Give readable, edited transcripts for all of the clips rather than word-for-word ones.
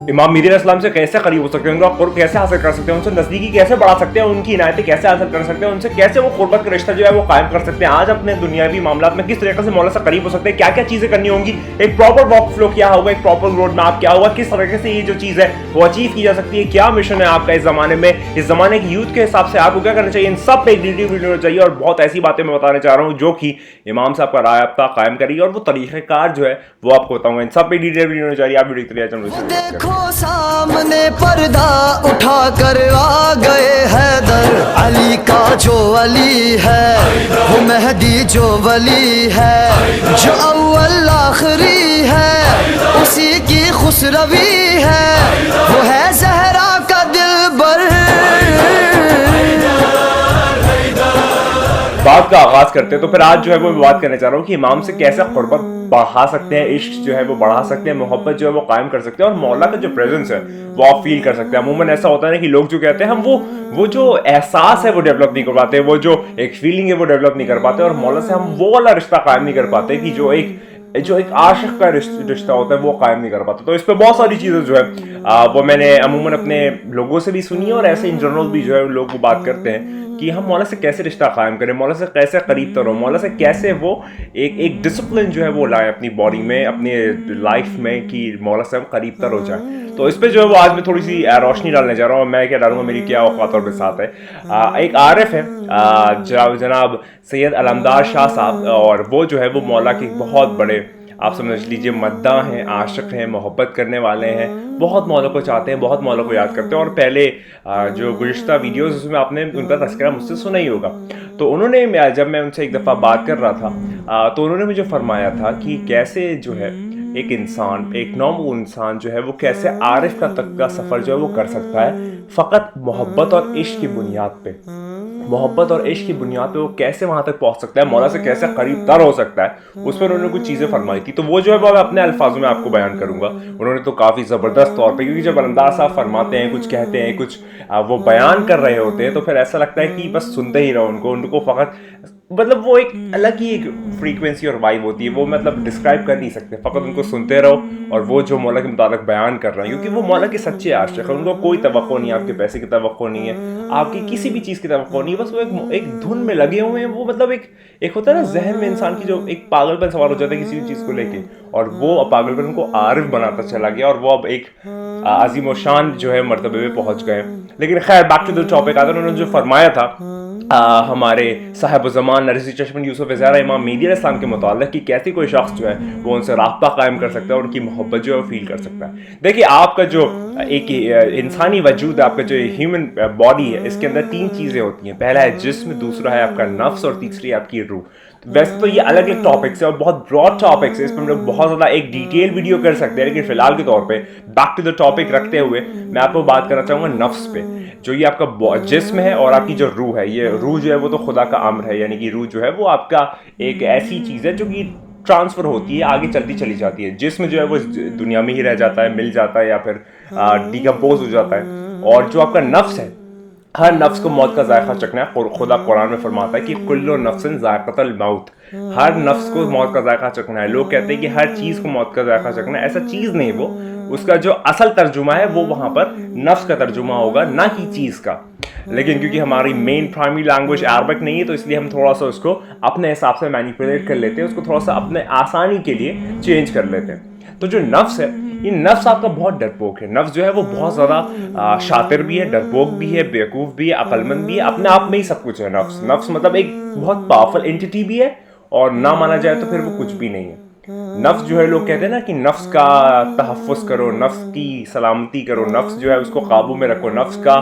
इमाम मीर इस्लाम से कैसे करीब हो सकते हैं, उनका कुर्ब कैसे हासिल कर सकते हैं, उनसे नज़दीकी कैसे बढ़ा सकते हैं, उनकी इनायतें कैसे हासिल कर सकते हैं, उनसे कैसे वो कुर्बत का रिश्ता जो है वो कायम कर सकते हैं। आज अपने दुनियावी मामलात में किस तरीके से मौला से करीब हो सकते हैं, क्या क्या चीज़ें करनी होंगी, एक प्रॉपर वर्क फ्लो क्या होगा, एक प्रॉपर रोड मैप क्या होगा, किस तरीके से ये जो चीज़ है वो अचीव की जा सकती है, क्या मिशन है आपका इस ज़माने में, इस ज़माने की यूथ के हिसाब से आपको क्या करना चाहिए, इन सब पे एक डिटेल वीडियो चाहिए। और बहुत ऐसी बातें मैं बताने चाह रहा हूँ जो कि इमाम साहब का रायता कायम करेगी और वो तरीक़ेकार जो है वो आपको बताऊंगा। इन सब पे डिटेल वीडियो चाहिए, आप वीडियो देखो सामने पर्दा उठा कर आ गए हैदर, अली का जो अली है वो मेहदी जो वली है, जो अव्वल आखिरी है उसी की खुसरवी है, वो है ज़हरा का दिलबर। बात का आगाज करते हैं तो फिर आज जो है वो बात करने चाह रहा हूँ कि इमाम से कैसे कुर्बत बढ़ा सकते हैं, इश्क जो है वो बढ़ा सकते हैं, मोहब्बत जो है वो कायम कर सकते हैं और मौला का जो प्रेजेंस है वो आप फील कर सकते हैं। अमूमन ऐसा होता है ना कि लोग जो कहते हैं हम वो जो एहसास है वो डेवलप नहीं कर पाते, वो जो एक फीलिंग है वो डेवलप नहीं कर पाते और मौला से हम वो वाला रिश्ता कायम नहीं कर पाते कि जो एक आशिक का रिश्ता होता है वो कायम नहीं कर पाता। तो इस पे बहुत सारी चीज़ें जो है वो मैंने अमूमन अपने लोगों से भी सुनी है और ऐसे इन जनरल भी जो है लोग वो बात करते हैं कि हम मौला से कैसे रिश्ता कायम करें, मौला से कैसे करीब तर हो, मौला से कैसे वो एक डिसिप्लिन जो है वो लाए अपनी बॉडी में, अपनी लाइफ में, कि मौला से हम करीब तर हो जाए। तो इस पे जो है वो आज मैं थोड़ी सी रोशनी डालने जा रहा हूँ। मैं क्या डालूंगा, मेरी क्या औकात और बिसात है। एक आरिफ है जनाब सैयद अलमदार शाह साहब, और वो जो है वो मौला के बहुत बड़े आप समझ लीजिए मद्दाह हैं, आशिक हैं, मोहब्बत करने वाले हैं, बहुत मौला को चाहते हैं, बहुत मौला को याद करते हैं। और पहले जो गुज़िश्ता वीडियोस उसमें आपने उनका तज़किरा मुझसे सुना ही होगा। तो उन्होंने जब मैं उनसे एक दफ़ा बात कर रहा था तो उन्होंने मुझे फरमाया था कि कैसे जो है एक इंसान, एक नॉर्मल इंसान जो है वो कैसे आरिफ का तक का सफ़र जो है वो कर सकता है फ़कत मोहब्बत और इश्क की बुनियाद पे। मोहब्बत और इश्क की बुनियाद पे वो कैसे वहाँ तक पहुँच सकता है, मौला से कैसे करीब तर हो सकता है, उस पर उन्होंने कुछ चीज़ें फरमाई थी। तो वो जो है वो मैं अपने अल्फाजों में आपको बयान करूँगा। उन्होंने तो काफ़ी ज़बरदस्त तौर पे, क्योंकि जब अलमदार साहब फरमाते हैं, कुछ कहते हैं, कुछ वो बयान कर रहे होते हैं तो फिर ऐसा लगता है कि बस सुनते ही रहो उनको फ़कत, मतलब वो एक अलग ही एक फ्रीक्वेंसी और वाइब होती है, वो मतलब डिस्क्राइब कर नहीं सकते, फ़कत उनको सुनते रहो और वो जो मौला के मुताबिक बयान कर रहे हैं, क्योंकि वो मौला के सच्चे आशिक हैं। उनको कोई तवक्को नहीं है, आपके पैसे की तवक्को नहीं है, आपकी किसी भी चीज़ की तवक्को नहीं है, बस वो एक धुन में लगे हुए हैं। वो मतलब एक होता है ना जहन में इंसान की जो एक पागलपन सवार हो जाता है किसी भी चीज़ को लेके, और वो पागलपन को आरिफ बनाता चला गया और वो अब एक अजीम शान जो है मर्तबे में पहुँच गए। लेकिन खैर बैक टू द टॉपिक आता है। उन्होंने जो फरमाया था हमारे साहिब ज़मान नरसी चश्मन यूसुफ ज़हरा इमाम मेहदी इस्लाम के मुताल्लिक़ कि कैसे कोई शख्स जो है वो उनसे राब्ता कायम कर सकता है और उनकी मोहब्बत जो है वो फील कर सकता है। देखिए आपका जो एक इंसानी वजूद है, आपका जो ह्यूमन बॉडी है, इसके अंदर तीन चीज़ें होती हैं। पहला है जिस्म, दूसरा है आपका नफ्स और तीसरी है आपकी रूह। वैसे तो ये अलग अलग टॉपिक्स है और बहुत ब्रॉड टॉपिक्स है, इस पर हम लोग बहुत ज़्यादा एक डिटेल वीडियो कर सकते हैं, लेकिन फिलहाल के तौर पे बैक टू द टॉपिक रखते हुए मैं आपको बात करना चाहूँगा नफ्स पे। जो ये आपका जिस्म है और आपकी जो रूह है, ये रूह जो है वो तो खुदा का अम्र है, यानी कि रूह जो है वो आपका एक ऐसी चीज़ है जो कि ट्रांसफ़र होती है, आगे चलती चली जाती है। जिस्म जो है वो दुनिया में ही रह जाता है, मिल जाता है या फिर डिकम्पोज हो जाता है। और जो आपका नफ्स है, हर नफ्स को मौत का जायका चखना है। खुदा कुरान में फरमाता है कि कुल्लु नफ्सिन जायक़तुल मौत, हर नफ्स को मौत का जायका चखना है। लोग कहते हैं कि हर चीज़ को मौत का जायका चखना है, ऐसा चीज़ नहीं। वो उसका जो असल तर्जुमा है वो वहाँ पर नफ्स का तर्जुमा होगा, ना कि चीज़ का। लेकिन क्योंकि हमारी मेन प्राइमरी लैंग्वेज अरबिक नहीं है तो इसलिए हम थोड़ा सा उसको अपने हिसाब से मैनिपुलेट कर लेते हैं, उसको थोड़ा सा अपने आसानी के लिए चेंज कर लेते हैं। तो जो नफ्स है, ये नफ्स आपका बहुत डरपोक है। नफ्स जो है वो बहुत ज़्यादा शातिर भी है, डरपोक भी है, बेवकूफ़ भी है, अक्लमंद भी है, अपने आप में ही सब कुछ है। नफ्स मतलब एक बहुत पावरफुल एंटिटी भी है और ना माना जाए तो फिर वो कुछ भी नहीं है। नफ्स जो है, लोग कहते हैं ना कि नफ्स का तहफ़्फ़ुज़ करो, नफ्स की सलामती करो, नफ्स जो है उसको काबू में रखो, नफ्स का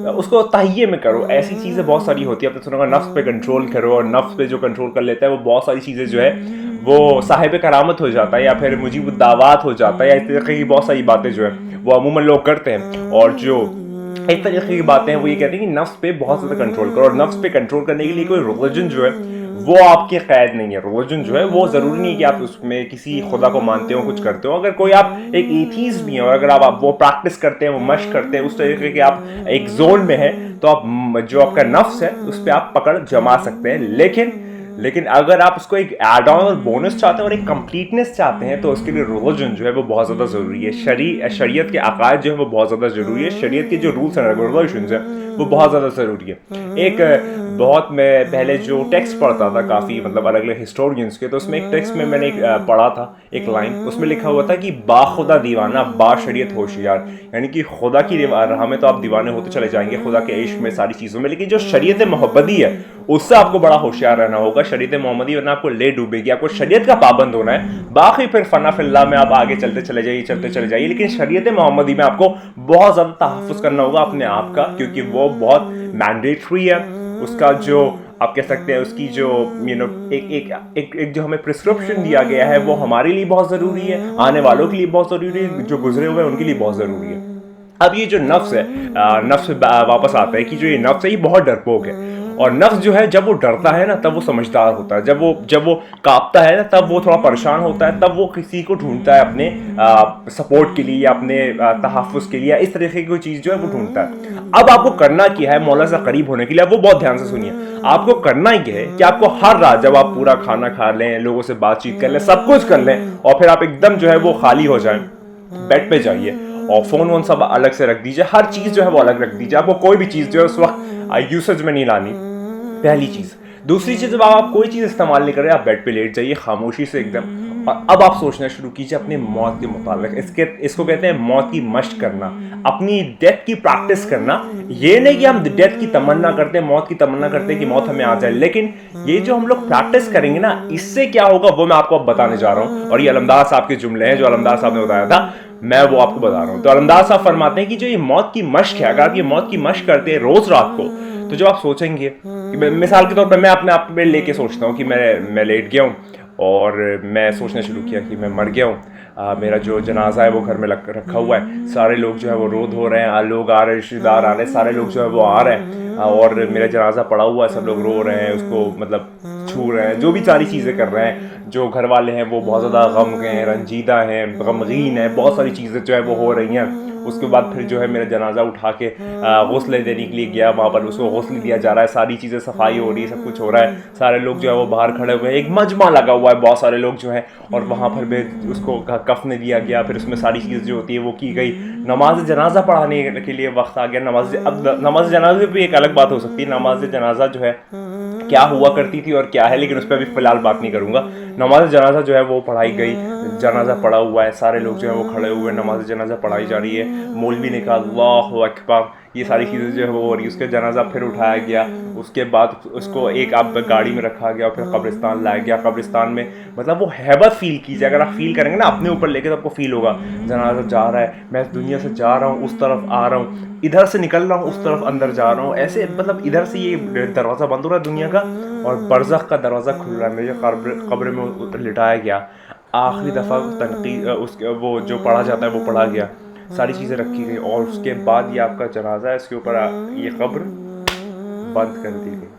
उसको तहिये में करो। ऐसी चीज़ें बहुत सारी होती है। आपने सुना होगा नफ्स पे कंट्रोल करो, और नफ्स पे जो कंट्रोल कर लेता है वो बहुत सारी चीज़ें जो है वो साहिब करामत हो जाता है या फिर मुजीबुद्दावात हो जाता है, या इस तरीके की बहुत सारी बातें जो है वो अमूमन लोग करते हैं। और जो इस तरीके की बातें हैं वो ये कहते हैं कि नफ्स पे बहुत ज़्यादा कंट्रोल करो, और नफ्स पे कंट्रोल करने के लिए कोई रिलीजन जो है वो आपकी कैद नहीं है। रिलीजन जो है वो ज़रूरी नहीं कि आप उसमें किसी खुदा को मानते हो, कुछ करते हो। अगर कोई आप एक एथीस्ट भी हैं और अगर आप वो प्रैक्टिस करते हैं, वो मश्क करते हैं, उस तरीके के आप एक जोन में हैं, तो आप जो आपका नफ्स है उस पर आप पकड़ जमा सकते हैं। लेकिन लेकिन अगर आप उसको एक एड ऑन और बोनस चाहते हैं और एक कंप्लीटनेस चाहते हैं तो उसके लिए रिलीजन जो है वो बहुत ज़्यादा ज़रूरी है। शरीयत के अकायद जो है वो बहुत ज़्यादा ज़रूरी है। शरीयत के जो रूल्स एंड रेगुलेशंस हैं वो बहुत ज़्यादा ज़रूरी है। एक बहुत मैं पहले जो टेक्स्ट पढ़ता था काफ़ी मतलब अलग अलग हिस्टोरियंस के, तो उसमें एक टेक्स्ट में मैंने पढ़ा था एक लाइन, उसमें लिखा हुआ था कि बाखुदा दीवाना बा शरीयत होशियार, यानी कि खुदा की राह में तो आप दीवाने होते चले जाएंगे खुदा के इश्क में सारी चीज़ों में, लेकिन जो शरीयत मोहब्बती है उससे आपको बड़ा होशियार रहना होगा। शरीयत मोहम्मदी वरना आपको ले डूबेगी। आपको शरीयत का पाबंद होना है, बाकी फिर फना फिल्ला में आप आगे चलते चले जाइए, लेकिन शरीयत मोहम्मदी में आपको बहुत ज़्यादा तहफ़्फ़ुज़ करना होगा अपने आप का, क्योंकि वो बहुत मैंडेटरी है। उसका जो आप कह सकते हैं उसकी जो एक जो हमें प्रिस्क्रिप्शन दिया गया है वो हमारे लिए बहुत ज़रूरी है, आने वालों के लिए बहुत ज़रूरी है, जो गुजरे हुए हैं उनके लिए बहुत ज़रूरी है। अब ये जो नफ्स है, नफ्स वापस आता है कि जो ये नफ्स है ये बहुत डरपोक है, और नफ्स जो है जब वो डरता है ना तब वो समझदार होता है, जब वो कांपता है ना तब वो थोड़ा परेशान होता है, तब वो किसी को ढूंढता है अपने सपोर्ट के लिए या अपने तहफ़्फ़ुज़ के लिए, इस तरीके की कोई चीज़ जो है वो ढूंढता है। अब आपको करना क्या है मौला से करीब होने के लिए, वो बहुत ध्यान से सुनिए। आपको करना ही है कि आपको हर रात जब आप पूरा खाना खा लें, लोगों से बातचीत कर लें, सब कुछ कर लें, और फिर आप एकदम जो है वो खाली हो जाएं, बेड पे जाइए और फ़ोन वोन सब अलग से रख दीजिए, हर चीज़ जो है वो अलग रख दीजिए। आपको कोई भी चीज़ जो है उस वक्त यूसेज में नहीं लानी, पहली चीज़। दूसरी चीज़, जब आप कोई चीज़ इस्तेमाल नहीं कर रहे, आप बेड पे लेट जाइए खामोशी से एकदम, और अब आप सोचना शुरू कीजिए अपनी मौत के मुताबिक। इसको कहते हैं मौत की मश्क करना, अपनी डेथ की प्रैक्टिस करना। ये नहीं कि हम डेथ की तमन्ना करते हैं, मौत की तमन्ना करते हैं कि मौत हमें आ जाए, लेकिन ये जो हम लोग प्रैक्टिस करेंगे ना, इससे क्या होगा वो मैं आपको अब बताने जा रहा हूँ। और ये अलमदार साहब के जुमले हैं जो अलमदार साहब ने बताया था, मैं वो आपको बता रहा हूँ। तो अलमदार साहब फरमाते हैं कि जो ये मौत की मश्क है, अगर आप ये मौत की मश्क करते हैं रोज रात को, तो जब आप सोचेंगे कि मिसाल के तौर पर मैं अपने आप में लेके सोचता हूँ कि मैं लेट गया हूँ और मैं सोचना शुरू किया कि मैं मर गया हूँ, मेरा जो जनाजा है वो घर में रखा हुआ है, सारे लोग जो है वो रोद हो रहे हैं, लोग आ रहे हैं, रिश्तेदार आ रहे हैं, सारे लोग जो है वो आ रहे हैं, और मेरा जनाजा पड़ा हुआ है, सब लोग रो रहे हैं, उसको मतलब छू रहे हैं, जो भी सारी चीज़ें कर रहे हैं। जो घर वाले हैं वो बहुत ज़्यादा गम के हैं, रंजीदा हैं, गमगीन हैं, बहुत सारी चीज़ें जो है वो हो रही हैं। उसके बाद फिर जो है मेरा जनाजा उठा के गुस्ल देने के लिए गया, वहाँ पर उसको गुस्ल दिया जा रहा है, सारी चीज़ें सफाई हो रही है, सब कुछ हो रहा है, सारे लोग जो है वो बाहर खड़े हुए हैं, एक मजमा लगा हुआ है, बहुत सारे लोग जो हैं, और वहाँ पर भी उसको कफ़न दिया गया, फिर उसमें सारी चीज़ जो होती है वो की गई। नमाज जनाजा पढ़ाने के लिए वक्त आ गया। अब नमाज जनाजे भी एक अलग बात हो सकती है, नमाज जनाजा जो है क्या हुआ करती थी और क्या है, लेकिन उस पर अभी फ़िलहाल बात नहीं करूँगा। नमाज जनाजा जो है वो पढ़ाई गई, जनाजा पड़ा हुआ है, सारे लोग जो है वो खड़े हुए, नमाज जनाजा पढ़ाई जा रही है, मौलवी ने कहा अल्लाहु अकबर, ये सारी चीज़ें जो है वो हो रही है। उसके जनाजा फिर उठाया गया, उसके बाद उसको एक आप गाड़ी में रखा गया, फिर कब्रिस्तान लाया गया। कब्रिस्तान में मतलब वो हैबत फील कीजिए, अगर आप फील करेंगे ना अपने ऊपर लेके तो आपको फील होगा जनाजा जा रहा है, मैं इस दुनिया से जा रहा हूँ, उस तरफ आ रहा हूँ, इधर से निकल रहा हूँ, उस तरफ अंदर जा रहा हूँ, ऐसे मतलब इधर से ये दरवाज़ा बंद हो रहा है दुनिया का और बरज़ख का दरवाज़ा खुल रहा है। मुझे कब्र में लिटाया गया, आखिरी दफ़ा तनकीद उसके वो जो पढ़ा जाता है वो पढ़ा गया, सारी चीज़ें रखी गई, और उसके बाद ये आपका जनाजा है, इसके ऊपर ये कब्र बंद कर दी गई।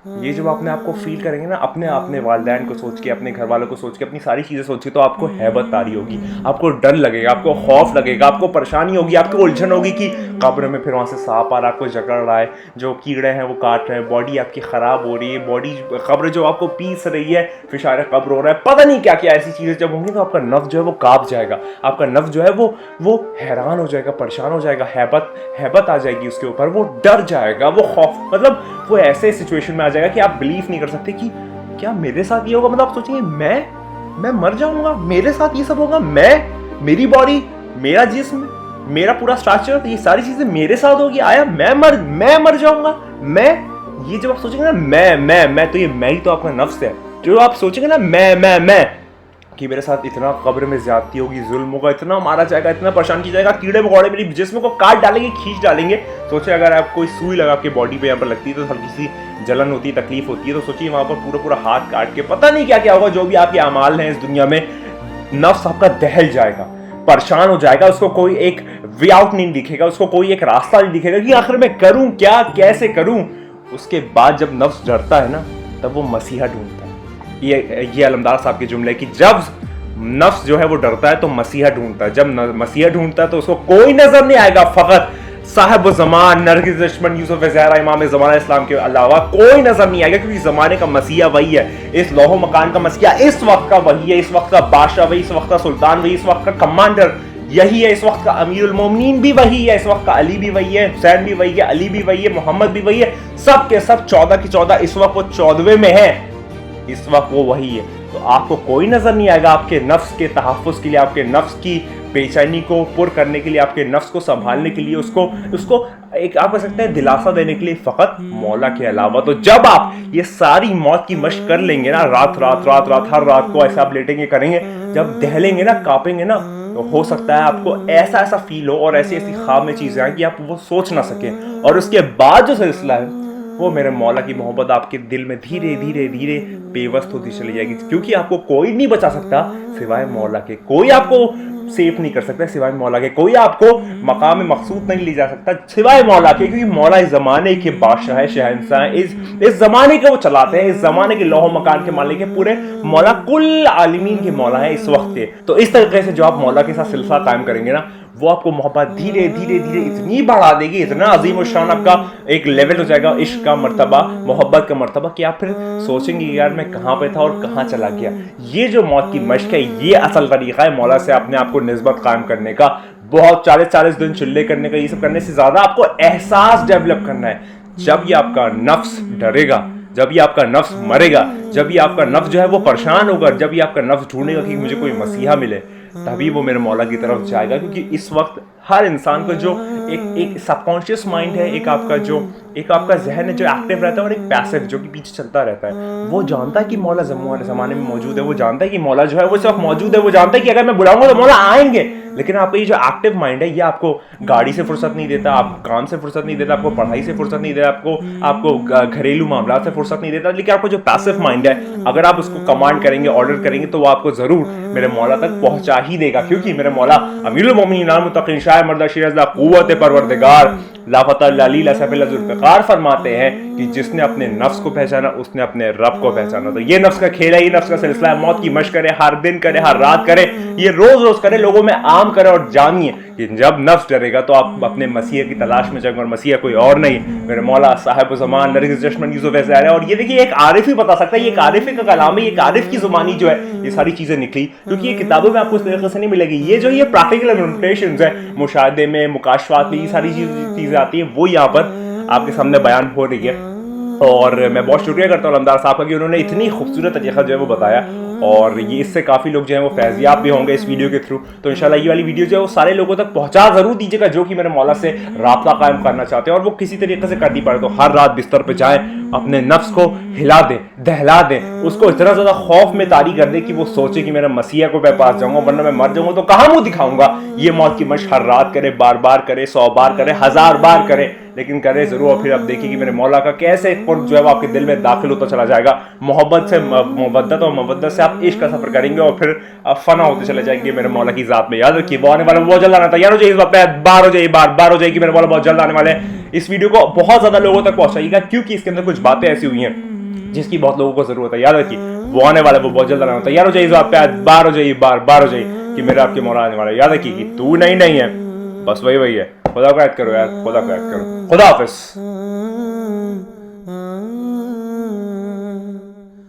ये जब अपने आप को फील करेंगे ना, अपने वालिदैन को सोच के, अपने घर वालों को सोच के, अपनी सारी चीज़ें सोच के, तो आपको हैबत तारी होगी, आपको डर लगेगा, आपको खौफ लगेगा, आपको परेशानी होगी, आपको उलझन होगी कि कब्र में फिर वहाँ से सांप आ रहा है, आपको जकड़ रहा है, जो कीड़े हैं वो काट रहे हैं, बॉडी आपकी ख़राब हो रही है, बॉडी कब्र जो आपको पीस रही है, फिर शायद कब्र हो रहा है, पता नहीं क्या क्या ऐसी चीज़ें जब होंगी तो आपका नफ्स जो है वो काँप जाएगा, आपका नफ्स जो है वो हैरान हो जाएगा, परेशान हो जाएगा, हैबत आ जाएगी उसके ऊपर, वो डर जाएगा, वो खौफ, मतलब वो ऐसे सिचुएशन में आ जाएगा कि आप बिलीव नहीं कर सकते कि क्या मेरे साथ ये होगा। मतलब आप सोचेंगे मैं मर जाऊंगा, मेरे साथ ये सब होगा, मेरी बॉडी, मेरा जिस्म, मेरा पूरा स्ट्रक्चर, ये सारी चीजें मेरे साथ होगी, आया मैं मर जाऊंगा, ये जब आप सोचेंगे ना मैं तो ये मैं ही तो आपका नफ्स है। जो आप सोचेंगे ना मैं कि मेरे साथ इतना कब्र में ज्यादती होगी, जुल्म होगा, इतना मारा जाएगा, इतना परेशान किया जाएगा, कीड़े मकोड़े मेरी जिस्म को काट डालेंगे, खींच डालेंगे। सोचिए अगर आप कोई सुई लगा आपके बॉडी पे यहाँ पर लगती है तो हल्की सी जलन होती है, तकलीफ होती है, तो सोचिए वहाँ पर पूरा हाथ काट के पता नहीं क्या क्या होगा, जो भी आपके अमाल हैं इस दुनिया में, नफ्स आपका दहल जाएगा, परेशान हो जाएगा, उसको कोई एक वे आउट नहीं दिखेगा, उसको कोई एक रास्ता नहीं दिखेगा कि आखिर मैं करूँ क्या, कैसे करूँ। उसके बाद जब नफ्स डरता है ना तब वो मसीहा ढूंढता है। ये अलमदार साहब के जुमले कि जब नफ्स जो है वो डरता है तो मसीहा ढूंढता है, जब मसीहा ढूंढता है तो उसको कोई नजर नहीं आएगा, फकत साहिब ज़मान नरगिस दुश्मन यूसुफ ज़हरा इमाम ज़माना इस्लाम के अलावा कोई नजर नहीं आएगा, क्योंकि ज़माने का मसीहा वही है, इस लौह मकान का मसीहा इस वक्त का वही है, इस वक्त का बादशाह वही, इस वक्त का सुल्तान वही, इस वक्त का कमांडर यही है, इस वक्त का अमीरुल मोमिनीन भी वही है, इस वक्त का अली भी वही है, हुसैन भी वही है, अली भी वही है, मोहम्मद भी वही है, सब के सब 14 की 14 इस वक्त वो 14वें में है, इस वक्त वो वही है। तो आपको कोई नजर नहीं आएगा आपके नफ्स के तहफ़्फ़ुज़ के लिए, आपके नफ्स की बेचैनी को पुर करने के लिए, आपके नफ्स को संभालने के लिए, उसको एक आप कह सकते हैं दिलासा देने के लिए फ़कत मौला के अलावा। तो जब आप ये सारी मौत की मशक कर लेंगे ना, रात हर रात को ऐसा आप लेटेंगे करेंगे, जब दहलेंगे ना, कांपेंगे ना, तो हो सकता है आपको ऐसा फील हो और ऐसी ख्वाब में चीज़ें आए कि आप वो सोच ना सकें, और उसके बाद जो सिलसिला है वो मेरे मौला की मोहब्बत आपके दिल में धीरे धीरे धीरे बेवस्त होती चली जाएगी, क्योंकि आपको कोई नहीं बचा सकता सिवाय मौला के, कोई आपको सेफ नहीं कर सकता सिवाय मौला के, कोई आपको मकाम मकसूद नहीं ले जा सकता सिवाय मौला के, क्योंकि मौला इस जमाने के बादशाह है, शहंशाह है, इस जमाने के वो चलाते हैं, इस जमाने के लौह मकान के मालिक है, पूरे मौला कुल आलिमीन के मौला है इस वक्त के। तो इस तरीके से जो आप मौला के साथ सिलसिला कायम करेंगे ना, वो आपको मोहब्बत धीरे धीरे धीरे इतनी बढ़ा देगी, इतना अजीम और शान आपका एक लेवल हो जाएगा इश्क का मर्तबा, मोहब्बत का मर्तबा, कि आप फिर सोचेंगे यार मैं कहाँ पे था और कहाँ चला गया। ये जो मौत की मशक है, ये असल तरीका है मौला से अपने आप को निस्बत कायम करने का। बहुत 40-40 दिन चिल्ले करने का, ये सब करने से ज्यादा आपको एहसास डेवलप करना है। जब ये आपका नफ्स डरेगा, जब ये आपका नफ्स मरेगा, जब ये आपका नफ्स जो है वो परेशान होगा, जब ये आपका नफ्स ढूंढेगा कि मुझे कोई मसीहा मिले, तभी वो मेरे मौला की तरफ जाएगा। क्योंकि इस वक्त हर इंसान को जो एक सबकॉन्शियस माइंड है, एक आपका जहन है जो एक्टिव रहता है, और एक पैसिव जो कि पीछे चलता रहता है, वो जानता है कि मौला ज़माने में मौजूद है, वो जानता है कि मौला जो है वो इस वक्त मौजूद है, वो जानता है कि अगर मैं बुलाऊंगा तो मौला आएंगे। लेकिन आपका ये जो एक्टिव माइंड है, ये आपको गाड़ी से फुर्सत नहीं देता, आप काम से फुर्सत नहीं देता, आपको पढ़ाई से फुर्सत नहीं देता, आपको घरेलू मामला से फुर्सत नहीं देता। लेकिन आपको जो पैसिव माइंड है, अगर आप उसको कमांड करेंगे, ऑर्डर करेंगे, तो वो आपको जरूर मेरे मौला तक पहुंचा ही देगा। क्योंकि मेरे मौला अमीरुल मोमिनीन मुत्तकीन शाह मर्द शिरज़ क़ुव्वत परवरदिगार ज़ुल्फ़िकार फरमाते हैं कि जिसने अपने नफ्स को पहचाना उसने अपने रब को पहचाना। तो ये नफ्स का खेल है, ये नफ्स का सिलसिला है। मौत की मशक करे, हर दिन करे, हर रात करे, ये रोज करे, लोगों में आम करे, और जानिए कि जब नफ्स डरेगा तो आप अपने मसीह की तलाश में जाएंगे, और मसीह कोई और नहीं, मेरे मौला साहिब ज़मान नरगिस दुश्मन यूसुफ ज़हरा है। और ये देखिए, एक आरिफ ही बता सकता है, ये एक आरिफ का कलाम है, एक आरिफ की जुबानी जो है ये सारी चीजें निकली, क्योंकि ये किताबों में आपको इस तरीके से नहीं मिलेगी। ये जो ये प्रैक्टिकल इम्प्लीमेंटेशंस है, मुशाहदे में, मुकाशफात में, ये सारी चीजें आती है, वो यहाँ पर आपके सामने बयान हो रही है। और मैं बहुत शुक्रिया करता हूँ अलमदार साहब का कि उन्होंने इतनी खूबसूरत तरीका जो है वो बताया, और ये इससे काफ़ी लोग जो है वो फैज़याब भी होंगे इस वीडियो के थ्रू। तो इंशाल्लाह ये वाली वीडियो जो है वो सारे लोगों तक पहुंचा ज़रूर दीजिएगा जो कि मेरे मौला से राब्ता कायम करना चाहते हैं, और वो किसी तरीके से कर नहीं पा रहे। तो हर रात बिस्तर पे जाएं, अपने नफ्स को हिला दें, दहला दें, उसको इतना ज़्यादा खौफ में तारी कर दें कि वो सोचे कि मेरा मसीहा को मैं पास जाऊँगा, वरना मैं मर जाऊँगा तो कहाँ मुँह दिखाऊँगा। ये मौत की मशक हर रात करे, बार बार करे, 100 बार करे, 1000 बार करे, लेकिन करे जरूर। और फिर आप देखिए कि मेरे मौला का कैसे कुर्ब जो है वो आपके दिल में दाखिल होता चला जाएगा। मोहब्बत से मुवद्दत, और मुवद्दत से आप इश्क का सफर करेंगे, और फिर आप फना होते चले जाएंगे मेरे मौला की जात में। याद रखिए, वो आने वाला बहुत जल्द आना था। यार हो जाए, इस बात पे बार हो जाए, बार हो जाएगी, मेरे मौला बहुत जल्द आने वाले हैं। इस वीडियो को बहुत ज्यादा लोगों तक पहुंचाइएगा, क्योंकि इसके अंदर कुछ बातें ऐसी हुई हैं जिसकी बहुत लोगों को जरूरत है। याद रखिए, वो आने वाला, वो बहुत जल्द आना होता है। यार हो जाए, इस बात पे बार हो जाए, बार हो जाए कि मेरे आपके मौला आने वाला है। याद रखिए कि तू नहीं है, बस वही है। खुदा को याद करो यार, खुदा को याद करो। खुदा हाफिज़।